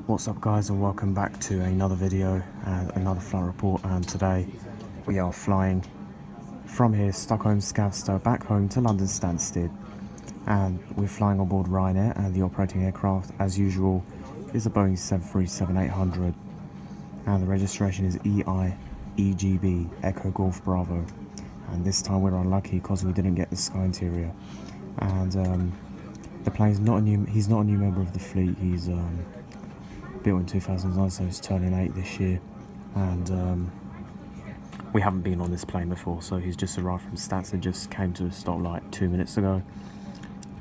What's up guys, and welcome back to another video and another flight report. And today we are flying from here, Stockholm Skavsta, back home to London Stansted, and we're flying on board Ryanair, and the operating aircraft as usual is a Boeing 737-800 and the registration is EI-EGB, Echo Golf Bravo. And this time we're unlucky because we didn't get the sky interior, and the plane's not a new, he's not a new member of the fleet. He's built in 2009, so he's turning 8 this year, and we haven't been on this plane before, so he's just arrived from Stansted, just came to a stop like 2 minutes ago.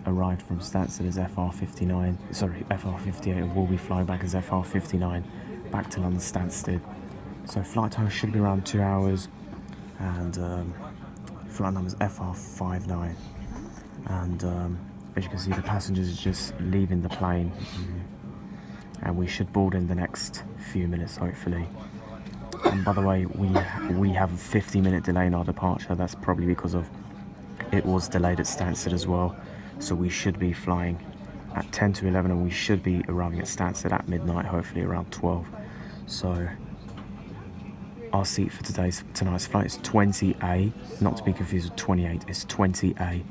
Arrived from Stansted as FR58, and will be flying back as FR59 back to London Stansted. So flight time should be around 2 hours, and flight number is FR59, and as you can see, the passengers are just leaving the plane, and we should board in the next few minutes hopefully. And by the way, we have a 50-minute delay in our departure. That's probably because of it was delayed at Stansted as well, so we should be flying at 10 to 11 and we should be arriving at Stansted at midnight, hopefully around 12. So our seat for tonight's flight is 20A, not to be confused with 28, it's 20A.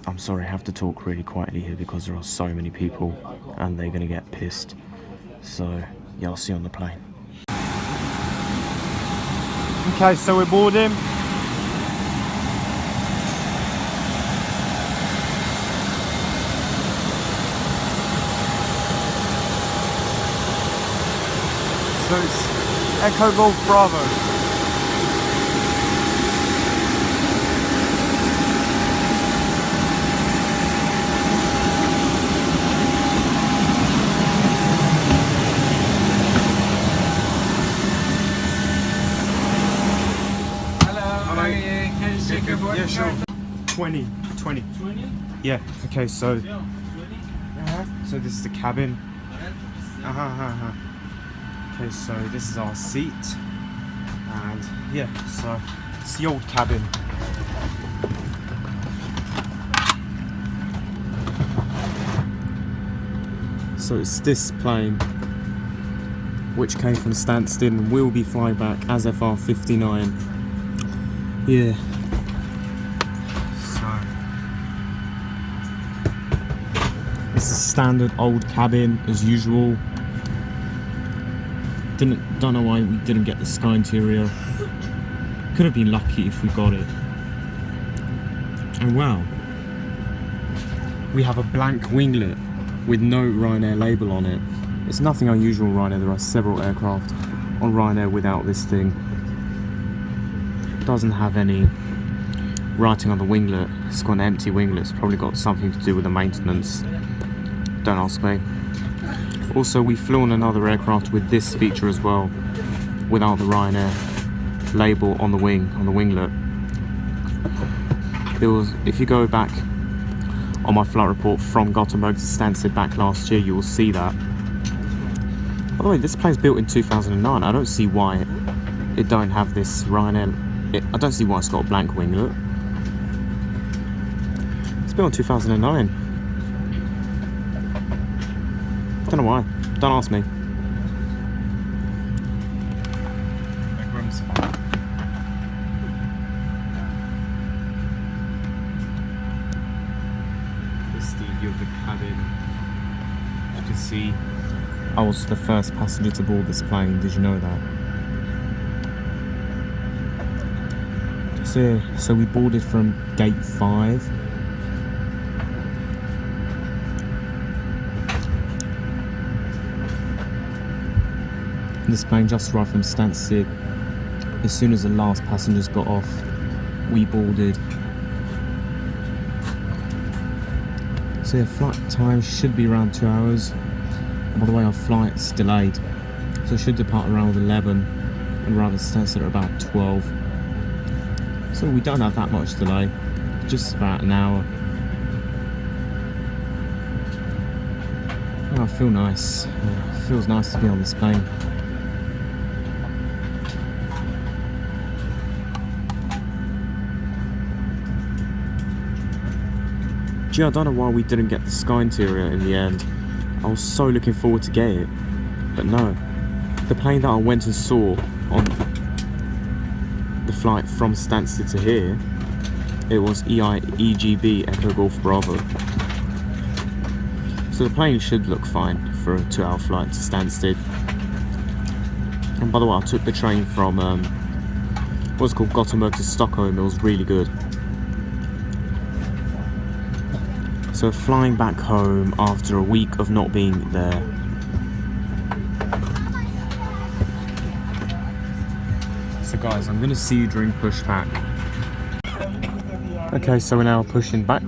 I'm sorry, I have to talk really quietly here because there are so many people and they're gonna get pissed. So yeah, I'll see you on the plane. Okay, so we're boarding. So it's Echo Golf Bravo. Yeah, sure. 20. Yeah. Okay, so so this is the cabin. Okay, so this is our seat, and yeah, so it's the old cabin. So it's this plane which came from Stansted and will be flying back as FR59. Yeah. It's a standard old cabin as usual. Don't know why we didn't get the sky interior. Could have been lucky if we got it. And wow, we have a blank winglet with no Ryanair label on it. It's nothing unusual on Ryanair. There are several aircraft on Ryanair without this thing. It doesn't have any writing on the winglet. It's got an empty winglet. It's probably got something to do with the maintenance. Don't ask me. Also, we flew on another aircraft with this feature as well, without the Ryanair label on the winglet. If you go back on my flight report from Gothenburg to Stansted back last year, you will see that. By the way, this plane's built in 2009. I don't see why it don't have this Ryanair. I don't see why it's got a blank winglet. It's built in 2009. Don't know why. Don't ask me. This is the view of the cabin. As you can see, I was the first passenger to board this plane. Did you know that? So we boarded from gate 5. This plane just arrived from Stansted. As soon as the last passengers got off, we boarded. So yeah, flight time should be around 2 hours. And by the way, our flight's delayed, so it should depart around 11 and arrive at Stansted at about 12. So we don't have that much delay, just about an hour. Oh, I feel nice. It feels nice to be on this plane. Gee, I don't know why we didn't get the sky interior in the end. I was so looking forward to get it. But no, the plane that I went and saw on the flight from Stansted to here, it was EI-EGB Echo Golf Bravo. So the plane should look fine for a 2-hour flight to Stansted. And by the way, I took the train from what's called Gothenburg to Stockholm. It was really good. So flying back home after a week of not being there. So guys, I'm gonna see you during pushback. Okay, so we're now pushing back.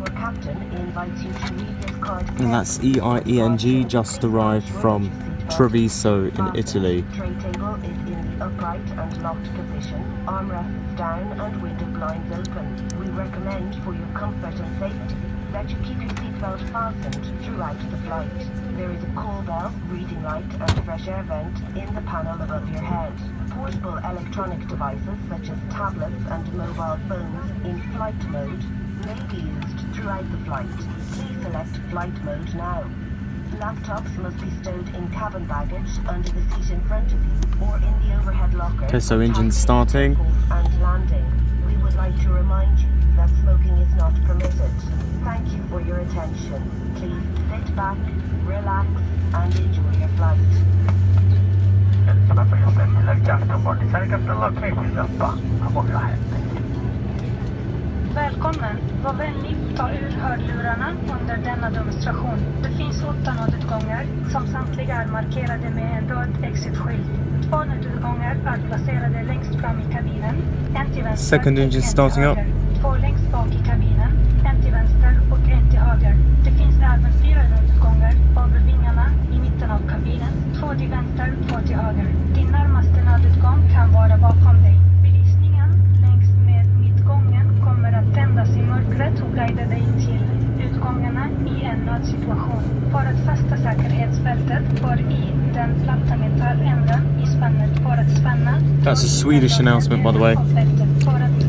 And that's EI-ENG, just arrived from Treviso in Italy. Tray table is in the upright and locked position, armrests down and window blinds open. We recommend for your comfort and safety that you keep your seatbelt fastened throughout the flight. There is a call bell, reading light and fresh air vent in the panel above your head. Portable electronic devices such as tablets and mobile phones in flight mode may be used throughout the flight. Please select flight mode now. Laptops must be stowed in cabin baggage under the seat in front of you or in the overhead locker. Okay, so engine's starting. And landing. We would like to remind you that smoking is not permitted. Thank you for your attention. Please sit back, relax, and enjoy your flight. Välkommen. Var vänlig, ta ur hörlurarna under denna demonstration. Det finns 8 nödutgångar som samtliga är markerade med en röd exitskylt. 2 nödutgångar är placerade längst fram i kabinen. En till vänster Second engine starting up. 2 längst bak i kabinen. En till vänster och en till höger. Det finns även 4 nödutgångar över vingarna i mitten av kabinen. 2 till vänster, 2 till höger. Din närmaste nödutgång kan vara bakom dig. Belysningen längs med mittgången kommer att tändas i mörkret och guida dig till utgångarna i en nödsituation. För att fästa säkerhetsbältet för i den platta metalländen i spännet för att spänna. That's a Swedish announcement, by the way.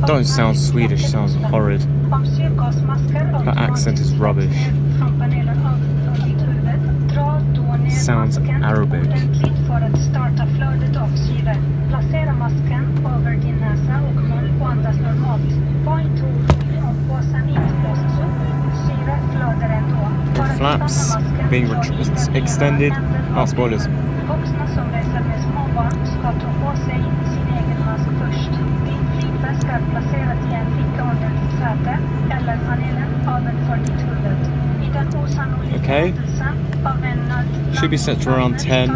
Don't sound Swedish, sounds horrid. Om syrgasmasker That accent is rubbish. från panelen av ditt huvud, dra då ner Sounds masken Arabic. ordentligt för att starta flödet av syre. Placera masken över din näsa och mun och andas normalt. Var inte orolig om påsen inte blåses upp. Syre flödar ändå. För att Flaps stanna masken, being dra i den extended. ena änden av Spoilers. Vuxna som reser med små barn ska ta på sig sin egen mask först. Din flygväst är placerad i en ficka under ditt säte eller panelen ovanför ditt huvud. I den osannolika Okay. händelsen av en nödlandning Should be set to around 10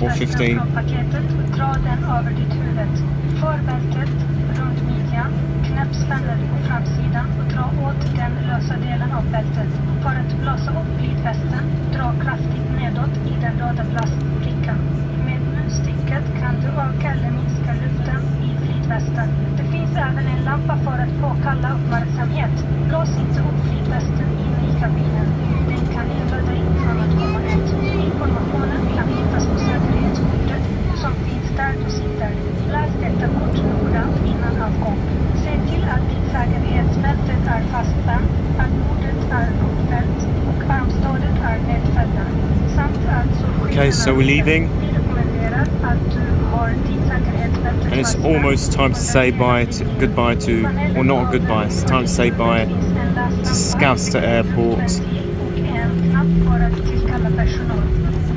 or 15. från paketet, dra den över ditt huvud. För bältet runt midjan, knäpp spännare på framsidan och dra åt den lösa delen av bältet. För att blåsa upp glidvästen, dra kraftigt nedåt i den röda plastbrickan. Med munstycket kan du öka eller minska luften i glidvästen. Det finns även en lampa för att påkalla uppmärksamhet. Blås inte upp glidvästen inne i kabinen. Den kan hindra dig från att komma ut. Informationen kan hittas på säkerhetskortet som finns där du sitter. Läs detta kort noggrant innan avgång. Se till att ditt säkerhetsbältet är fastspänt, att bordet är uppfällt och armstödet är nedfällda. Samt att Okay, so we're leaving. Vi rekommenderar att du har ditt säkerhetsbälte And it's almost time to say goodbye to, or not goodbye, it's time to say bye to Skavsta Airport. Och en knapp för att tillkalla personal.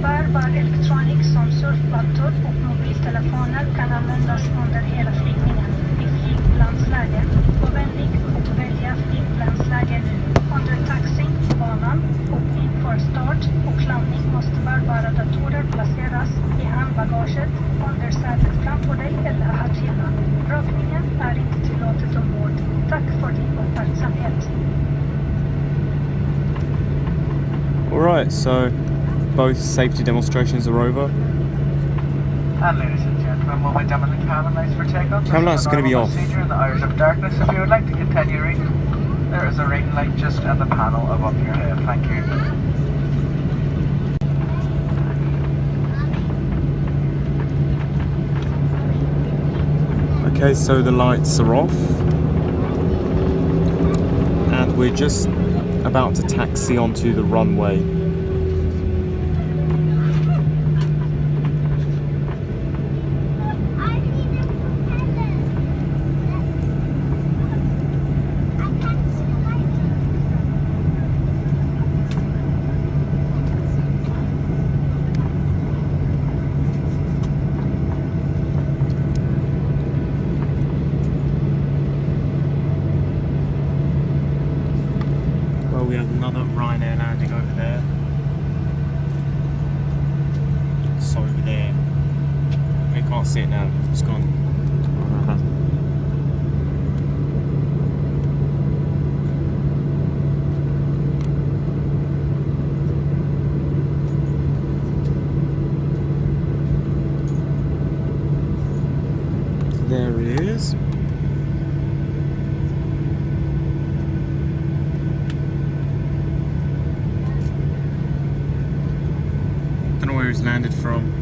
Bärbar elektronik som surfplattor och mobiltelefoner kan användas under hela flygningen i flygplansläge. Var vänlig och välja flygplansläge nu. Under taxing på banan och inför start och landning måste bärbara datorer placeras i handbagaget under sätet framför dig eller hatthyllan. Rökningen är inte tillåtet ombord. Tack för din uppmärksamhet. Alright, so both safety demonstrations are over. And ladies and gentlemen, we'll be dimming the cabin lights for takeoff. Cabin lights are going to be off. Procedure in the hours of darkness. If you would like to continue reading, there is a reading light just in the panel above your head. Thank you. Okay, so the lights are off. And we're just about to taxi onto the runway. see it now. It's gone. There it is. Don't know where he's landed from.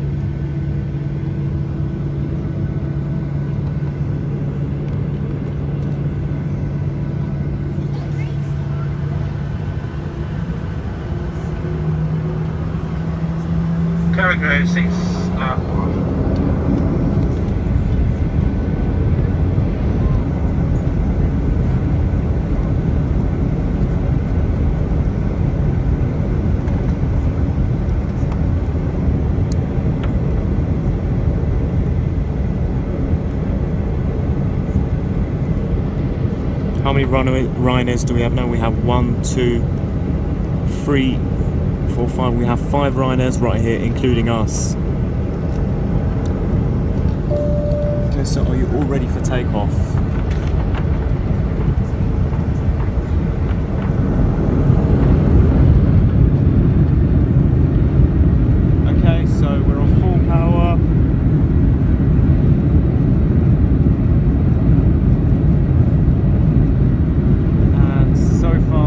Cargo 6 How many Ryanairs do we have now? We have 1, 2, 3, 4, 5. We have 5 Ryanairs right here, including us. Okay, so are you all ready for takeoff? Okay, so we're on full power.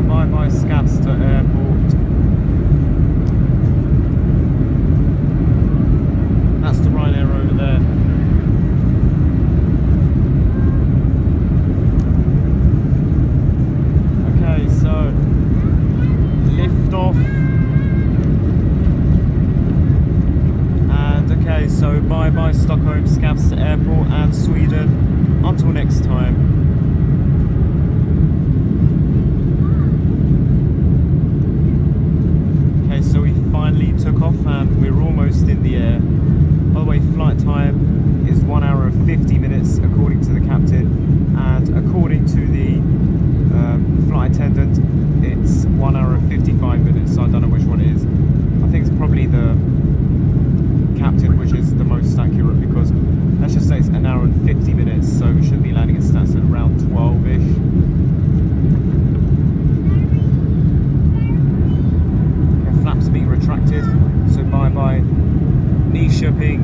Bye-bye Skavsta Airport. That's the Ryanair over there. Okay, so lift off. And okay, so bye-bye Stockholm, Skavsta Airport and Sweden. Until next time. So we finally took off and we're almost in the air. By the way, flight time is 1 hour and 50 minutes according to the captain, and according to the flight attendant it's 1 hour and 55 minutes, so I don't know which one it is. I think it's probably the captain which is the most accurate, because let's just say it's 1 hour and 50 minutes, so we should be landing at Stansted around 12ish. Flaps being retracted, so bye-bye Nyköping.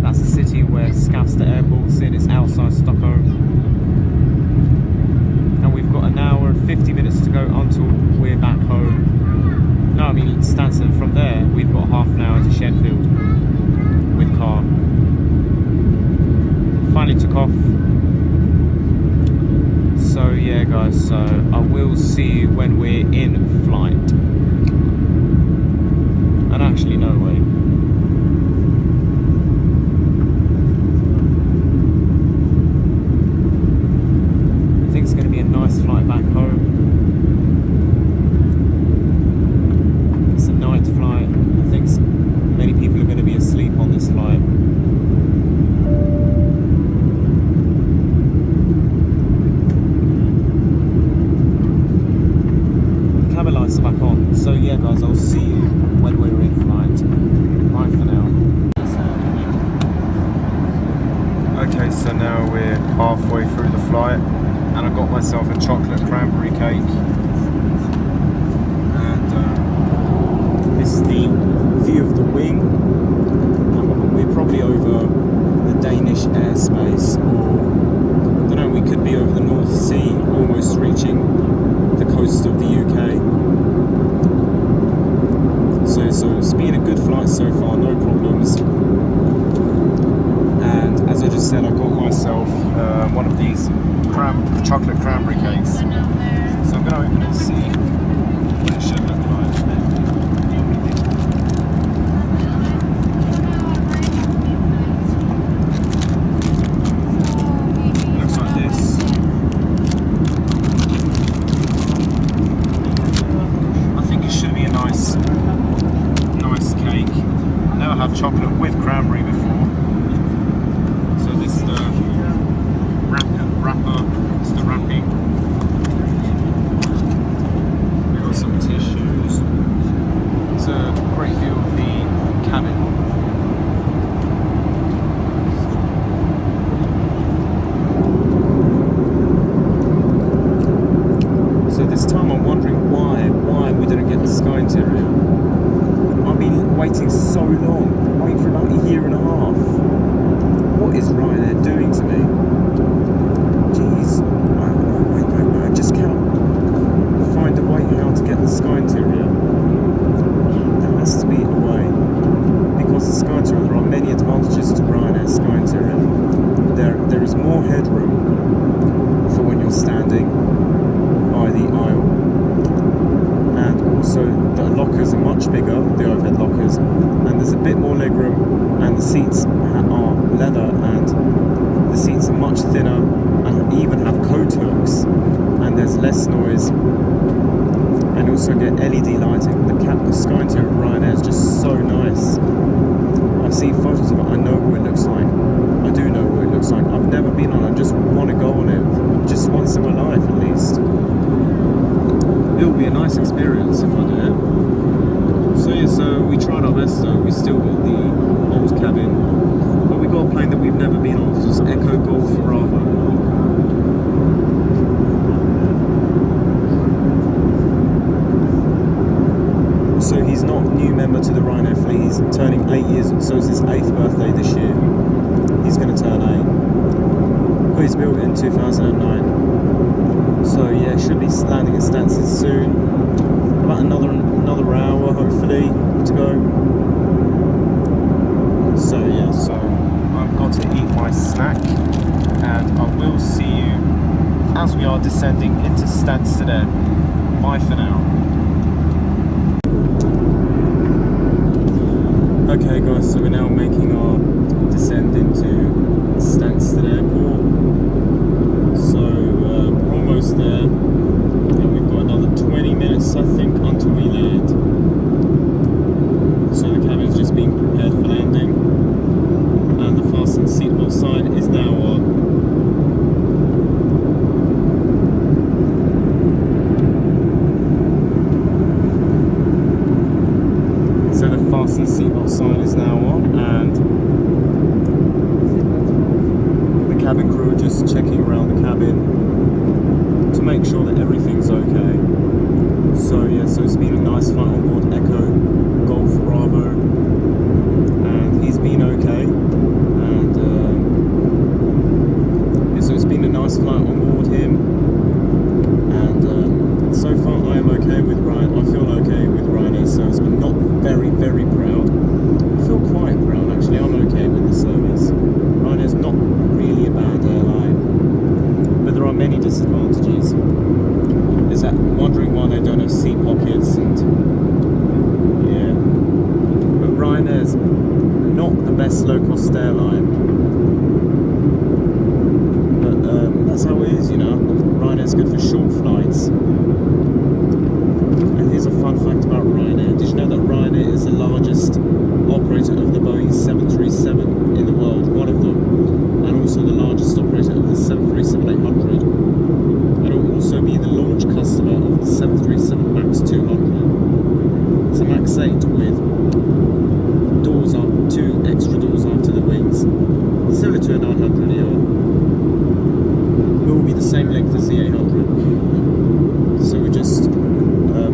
That's the city where Skavsta Airport's in. It's outside Stockholm, and we've got 1 hour and 50 minutes to go until we're back home. No, I mean Stansted. From there we've got half an hour to Sheffield with car. Finally took off. So yeah guys, so I will see you when we're in flight. And actually, no way. I think it's going to be a nice flight back home. It's a night flight. I think many people are going to be asleep on this flight. The cabin lights are back on. So yeah guys, I'll see you when we're in flight. Bye for now. Okay, so now we're halfway through the flight and I got myself a chocolate cranberry cake. And this is the view of the wing. We're probably over the Danish airspace, or I don't know, we could be over the North Sea, almost reaching the coast of the UK. So it's been a good flight so far, no problems. And as I just said, I got myself one of these chocolate cranberry cakes. So I'm going to open it and see what it should look like. It looks like this. I think it should be a nice cake. I've never had chocolate with cranberry before. So this is the wrapper, it's the wrapping. We've got some tissue. less noise, and also get LED lighting. The sky interior of Ryanair is just so nice. I've seen photos of it. I know what it looks like. I do know what it looks like. I've never been on it. I just want to go on it, just once in my life at least. It will be a nice experience if I do it. So yeah, so we tried our best though. We still got the old cabin, but we got a plane that we've never been on. It's Echo Golf Bravo. So he's not a new member to the Ryanair fleet. He's turning 8 years, so it's his 8th birthday this year. He's going to turn 8. Got his built in 2009. So yeah, should be landing at Stansted soon. About another hour, hopefully, to go. So yeah, so I've got to eat my snack, and I will see you as we are descending into Stansted. Bye for now. Okay guys, so we're now making our descent into Stansted Airport. So we're almost there, and we've got another 20 minutes I think until we land. So the cabin's just being prepared for landing, and the fasten seatbelt sign is now on. So the fasten seatbelt sign is now on, and the cabin crew are just checking around the cabin to make sure that everything's okay. So yeah, so it's been a nice flight on board Echo Golf Bravo, and he's been okay, and yeah, so it's been a nice flight on board him, and so far I am okay with Ryan. I feel okay with Ryanair service, but not very proud. I feel quite proud actually. I'm okay with the service. Ryanair's not really a bad airline, but there are many disadvantages. Is that wondering why they don't have seat pockets, and yeah. But Ryanair's not the best low-cost airline. But that's how it is, you know. Ryanair's good for short flights. And here's a fun fact about Ryanair. Did you know that Ryanair is the largest operator of the Boeing 737 in the world? One of them. And also the largest operator of the 737-800. And it will also be the launch customer of the 737 MAX 200. It's a MAX 8 with doors up, 2 extra doors after the wings. Similar to a 900ER. It will be the same length as the 800. So we're just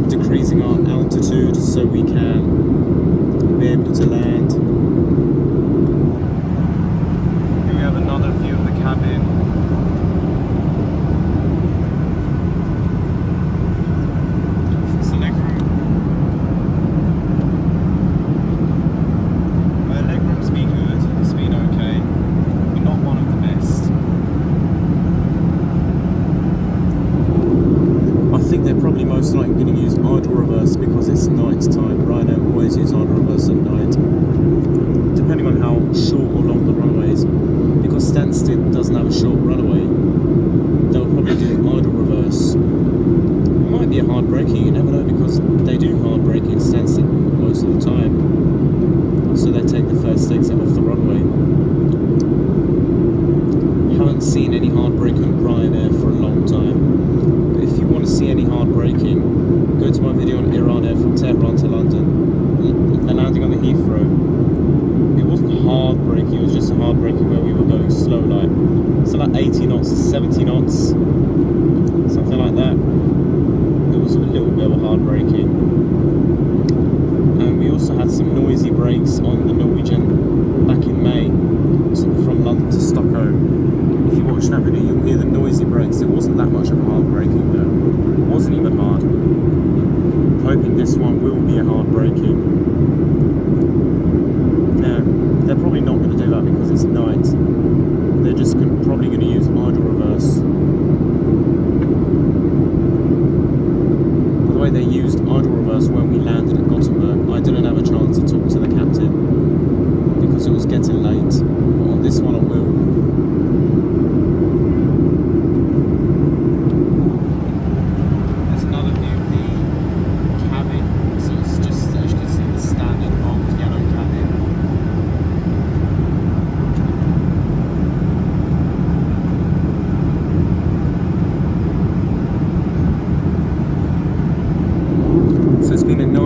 decreasing our altitude so we can be able to land. Here we have another view of the cabin. It's the leg room. The leg room's been good, it's been okay, but not one of the best. I think they're probably most likely going to use idle reverse because it's night time. Ryanair always use idle reverse at night, depending on how short or long the runway is. Because Stansted doesn't have a short runway, they'll probably do idle reverse. It might be a hard braking, you never know, because they do hard braking at Stansted most of the time. So they take the first exit off the runway. Haven't seen any hard braking at Ryanair for a long time. If you want to see any hard braking, go to my video on Ryanair from Tehran to London, the landing on the Heathrow. It wasn't hard braking, it was just a hard braking where we were going slow, so like 80 knots to 70 knots, something like that. It was a little bit of a hard braking. And we also had some noisy brakes on the Norwegian back in May, from London to Stockholm. If you watch that video, you'll hear the noisy brakes. It wasn't that much of a hard braking though. It wasn't even hard. I'm hoping this one will be a hard braking. No, they're probably not going to do that because it's night. They're just probably going to use idle reverse. By the way, they used idle reverse when we landed at Gothenburg. I didn't have a chance to talk to the captain because it was getting late. But on this one I will.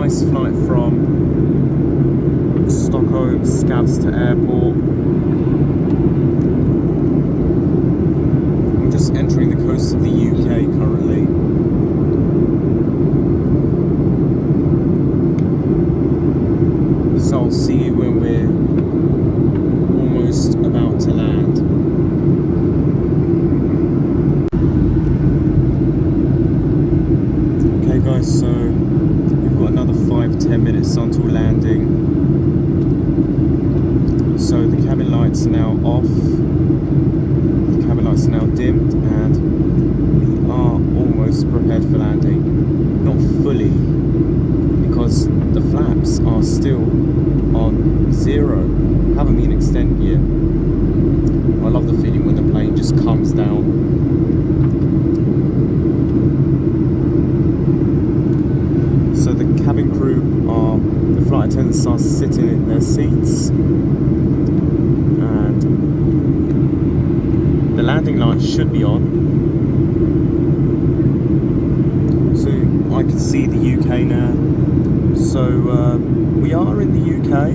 nice flight from Stockholm, Skavsta Airport. I'm just entering the coast of the UK currently. So I'll see you when we're almost about to land. Okay guys, so we've got another 5-10 minutes until landing. So the cabin lights are now off, the cabin lights are now dimmed, and we are almost prepared for landing. Not fully, because the flaps are still on 0, haven't been extended yet. I love the feeling when the plane just comes down. So the cabin crew the flight attendants are sitting in their seats, and the landing lights should be on. So I can see the UK now. So we are in the UK.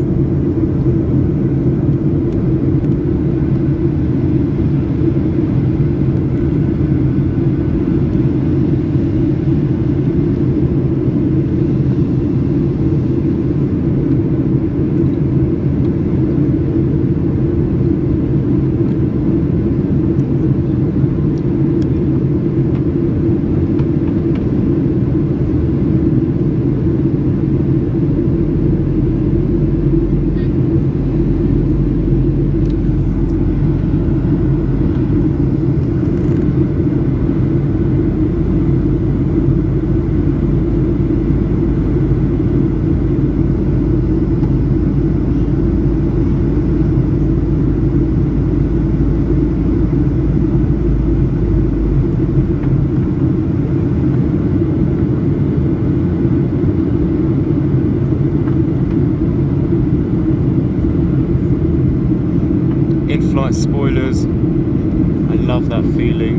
In-flight spoilers, I love that feeling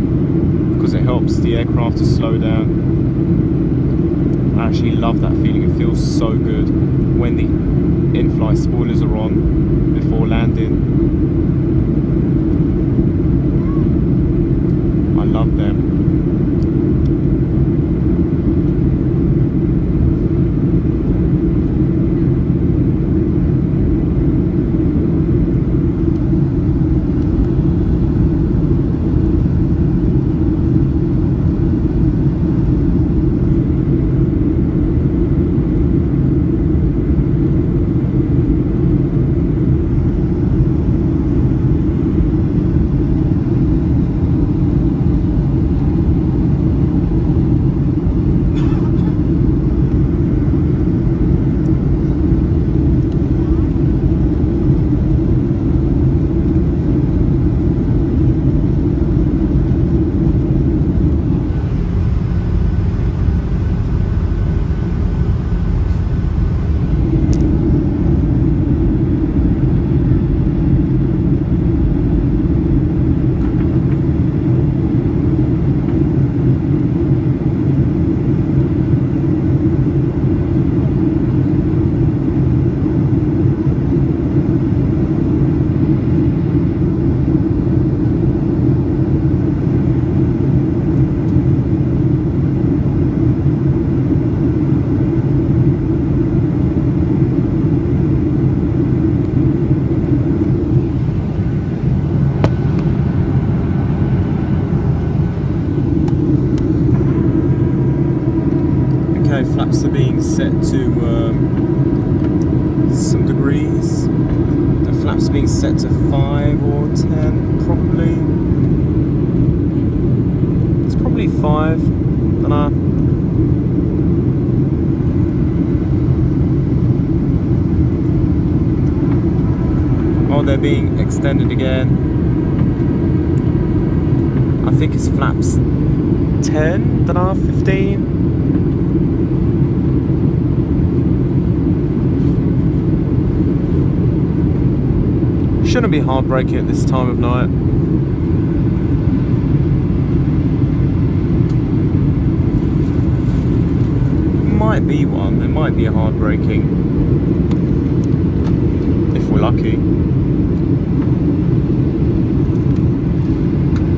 because it helps the aircraft to slow down. I actually love that feeling, it feels so good when the in-flight spoilers are on before landing. I love them. Flaps are being set to some degrees. The flaps are being set to 5 or 10 probably. It's probably 5, don't know. Oh, they're being extended again. I think it's flaps 10, don't know, 15. Shouldn't be heartbreaking at this time of night. Might be one, there might be a hard braking if we're lucky.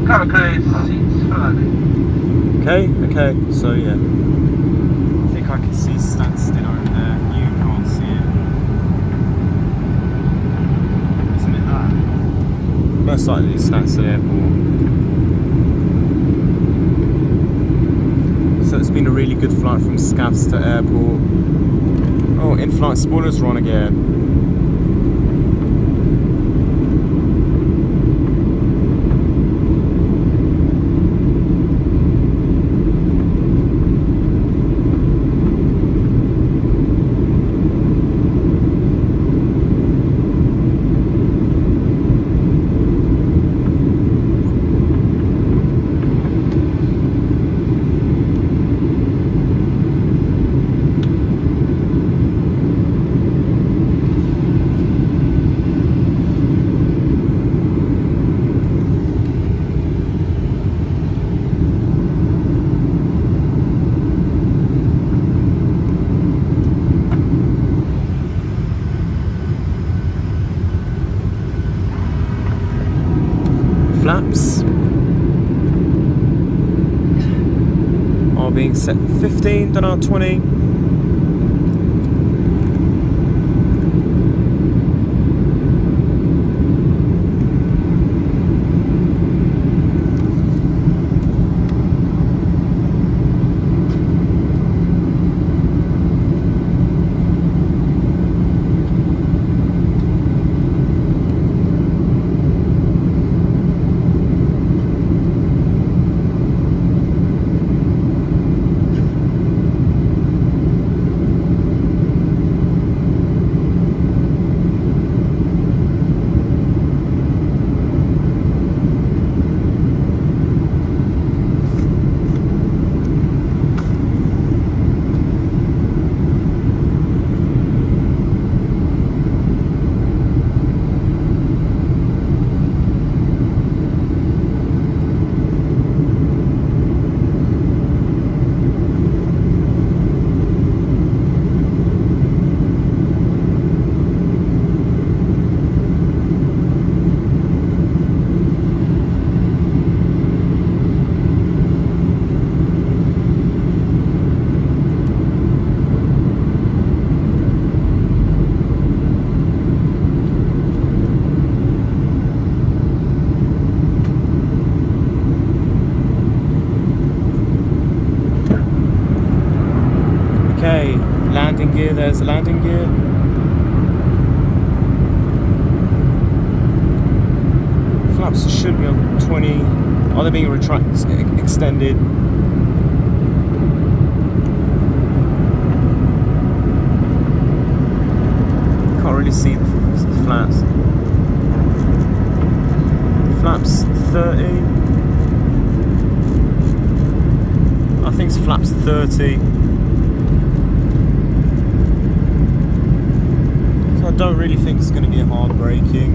Car clears, seats for landing. Okay, so yeah. I think I can see Stansted over there. You can't see it. Isn't it that? Most likely it's Stansted Airport. So it's been a really good flight from Skavsta Airport. Oh, in-flight spoilers are on again. Flaps are being set 15, don't know, 20. Okay, landing gear, there's the landing gear. Flaps should be on 20. Are they being extended? Can't really see the flaps. Flaps 30. I think it's flaps 30. I don't really think it's going to be a hard braking.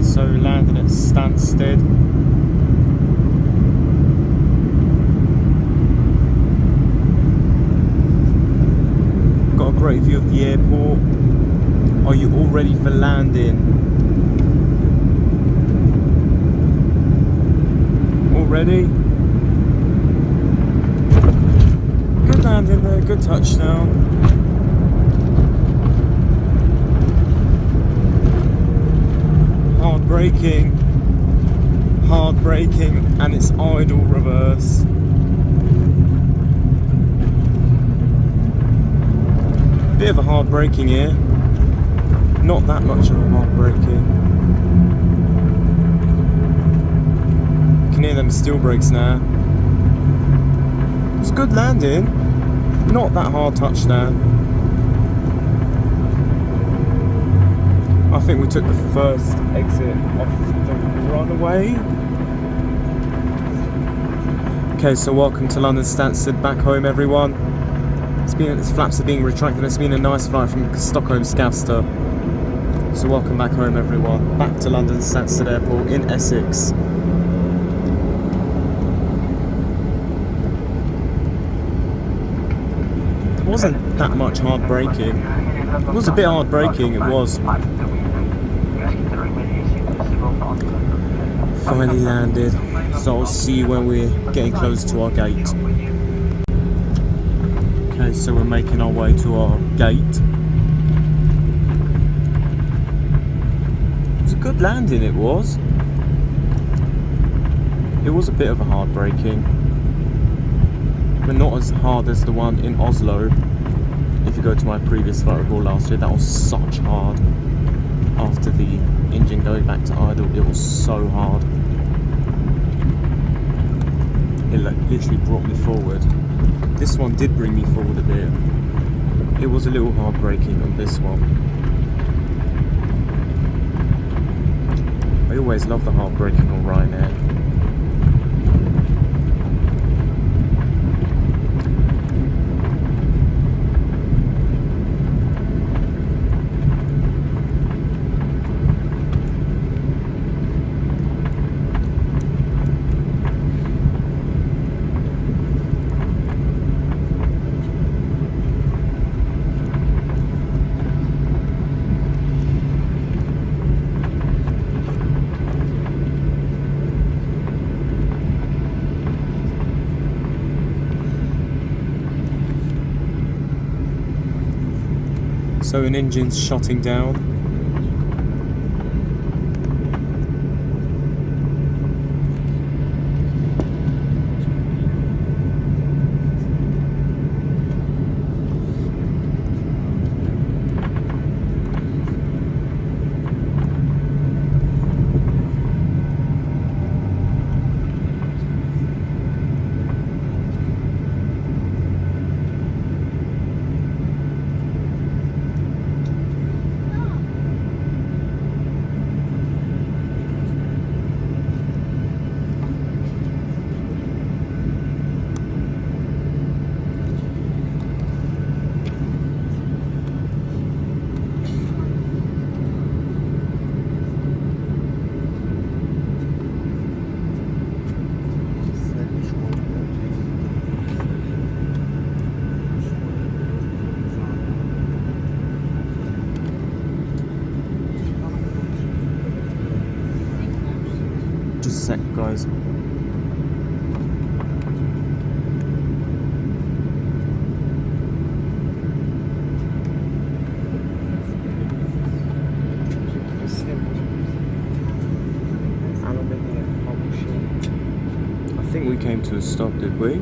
So landing at Stansted. Got a great view of the airport. Are you all ready for landing? All ready? Good landing there, good touchdown. Hard braking, and it's idle reverse. Bit of a hard braking here. Not that much of a hard braking. You can hear them steel brakes now. It's good landing. Not that hard touchdown. I think we took the first exit off the runway. Okay, so welcome to London Stansted, back home everyone. Its flaps are being retracted. It's been a nice flight from Stockholm Skavsta. So welcome back home everyone. Back to London Stansted Airport in Essex. It wasn't that much hard braking. It was a bit hard braking, it was. Finally landed, so I'll see you when we're getting close to our gate. Okay, so we're making our way to our gate. It was a good landing, it was. It was a bit of a hard braking, but not as hard as the one in Oslo. If you go to my previous flight report last year, that was such hard. After the engine going back to idle, it was so hard. It literally brought me forward. This one did bring me forward a bit. It was a little hard braking on this one. I always love the hard braking on Ryanair. So an engine's shutting down. Just a sec, guys. I think we came to a stop, did we?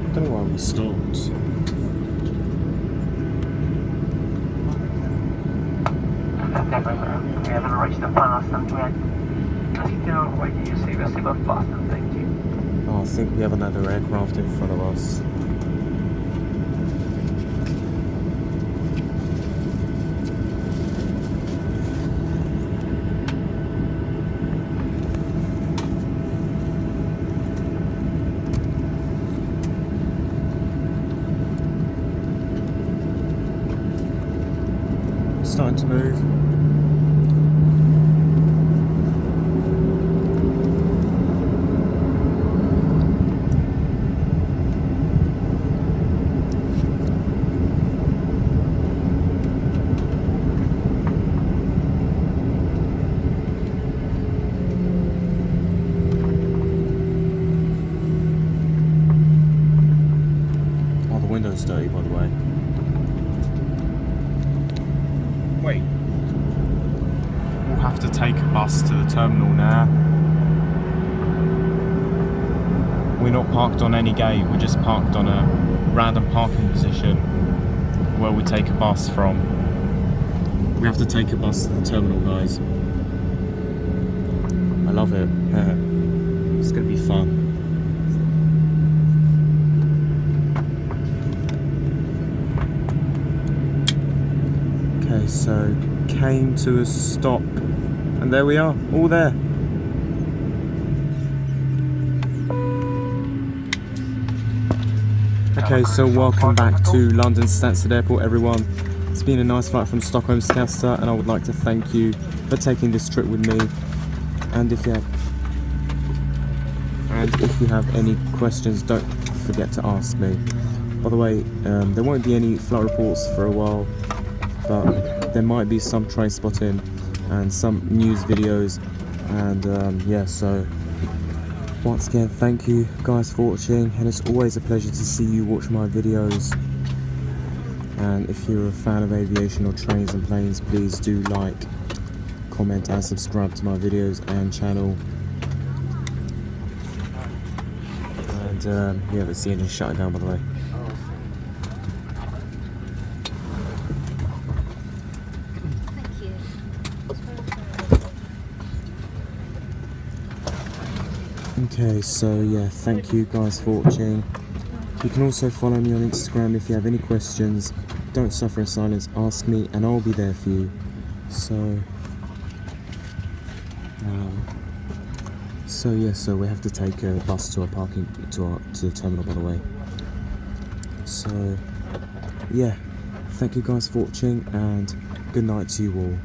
I don't know why we stopped. We haven't reached the Boston yet. Let's get down right here. See about Boston, thank you. Oh, I think we have another aircraft in front of us. bus to the terminal now. We're not parked on any gate, we're just parked on a random parking position where we take a bus from. We have to take a bus to the terminal, guys. I love it. It's gonna be fun. Okay, so came to a stop, and there we are, all there. Okay, so welcome back to London Stansted Airport, everyone. It's been a nice flight from Stockholm Skavsta, and I would like to thank you for taking this trip with me. And if you have any questions, don't forget to ask me. By the way, there won't be any flight reports for a while, but there might be some train spotting and some news videos, and yeah, so once again, thank you guys for watching, and it's always a pleasure to see you watch my videos. And if you're a fan of aviation or trains and planes, please do like, comment and subscribe to my videos and channel. And yeah, that's the engine shutting down, by the way. Okay, so yeah, thank you guys for watching. You can also follow me on Instagram if you have any questions. Don't suffer in silence, ask me and I'll be there for you. So yeah, so we have to take a bus to our parking to the terminal, by the way. So yeah, thank you guys for watching, and good night to you all.